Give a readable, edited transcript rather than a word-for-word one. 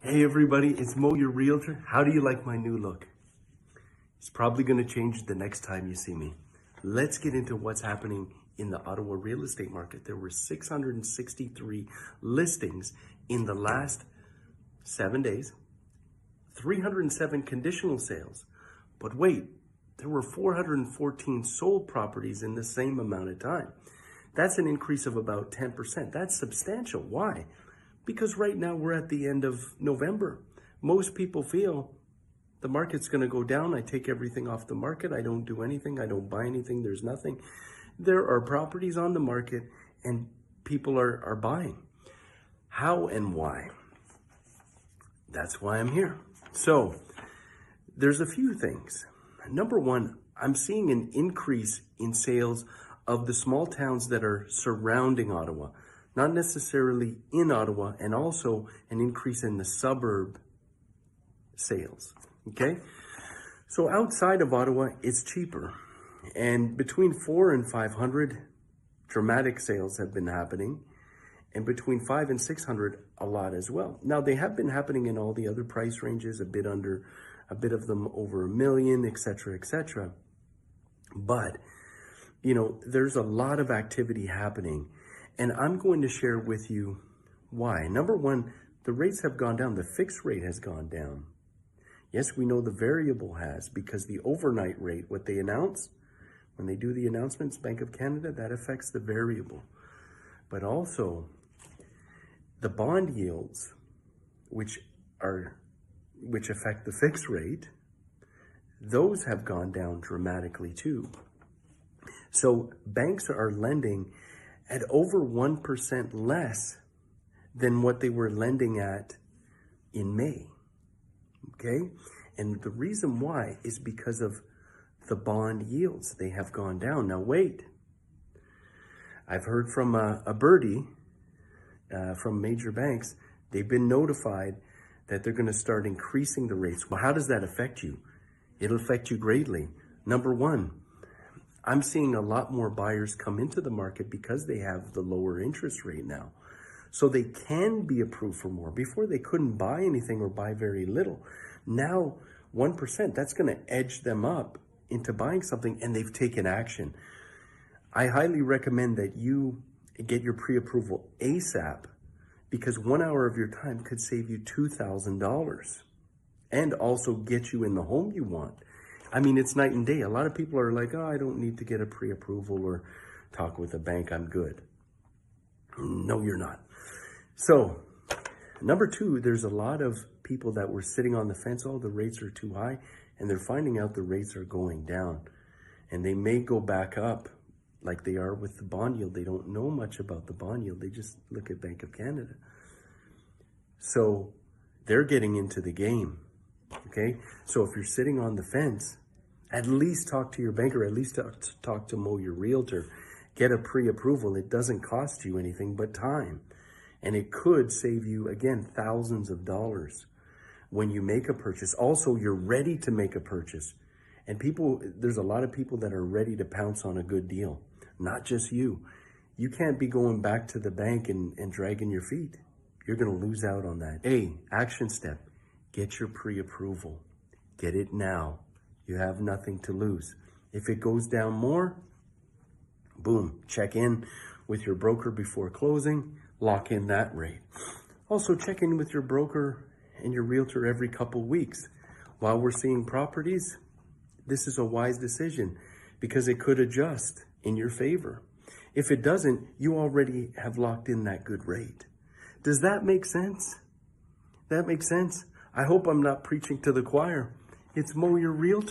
Hey everybody, it's Mo, your realtor. How do you like my new look? It's probably going to change the next time you see me. Let's get into what's happening in the Ottawa real estate market. There were 663 listings in the last 7 days, 307 conditional sales. But wait, there were 414 sold properties in the same amount of time. That's an increase of about 10%. That's substantial. Why? Because right now we're at the end of November. Most people feel the market's going to go down. I take everything off the market. I don't do anything. I don't buy anything. There's nothing. There are properties on the market and people are buying. How and why? That's why I'm here. So there's a few things. Number one, I'm seeing an increase in sales of the small towns that are surrounding Ottawa. Not necessarily in Ottawa, and also an increase in the suburb sales, okay? So outside of Ottawa, it's cheaper. And between 400 and 500, dramatic sales have been happening. And between 500 and 600, a lot as well. Now, they have been happening in all the other price ranges, a bit of them over $1 million, et cetera, But, you know, there's a lot of activity happening. And I'm going to share with you why. Number one, the rates have gone down. The fixed rate has gone down. Yes, we know the variable has, because the overnight rate, what they announce, when they do the announcements, Bank of Canada, that affects the variable. But also, the bond yields, which affect the fixed rate, those have gone down dramatically too. So banks are lending at over 1% less than what they were lending at in May, okay? And the reason why is because of the bond yields. They have gone down. Now wait, I've heard from a birdie from major banks. They've been notified that they're gonna start increasing the rates. Well, how does that affect you? It'll affect you greatly. Number one, I'm seeing a lot more buyers come into the market because they have the lower interest rate now. So they can be approved for more. Before, they couldn't buy anything or buy very little. Now, 1%, that's going to edge them up into buying something, and they've taken action. I highly recommend that you get your pre-approval ASAP, because 1 hour of your time could save you $2,000 and also get you in the home you want. I mean, it's night and day. A lot of people are like, oh, I don't need to get a pre-approval or talk with a bank. I'm good. No, you're not. So, number two, there's a lot of people that were sitting on the fence. Oh, the rates are too high. And they're finding out the rates are going down. And they may go back up like they are with the bond yield. They don't know much about the bond yield. They just look at Bank of Canada. So, they're getting into the game. Okay? So, if you're sitting on the fence, at least talk to your banker, at least talk to Mo, your realtor. Get a pre-approval. It doesn't cost you anything but time. And it could save you, again, thousands of dollars when you make a purchase. Also, you're ready to make a purchase. And there's a lot of people that are ready to pounce on a good deal. Not just you. You can't be going back to the bank and dragging your feet. You're going to lose out on that. A, action step. Get your pre-approval. Get it now. You have nothing to lose. If it goes down more, boom, check in with your broker before closing, lock in that rate. Also, check in with your broker and your realtor every couple weeks. While we're seeing properties, this is a wise decision because it could adjust in your favor. If it doesn't, you already have locked in that good rate. Does that make sense? That makes sense? I hope I'm not preaching to the choir. It's Mo, your realtor.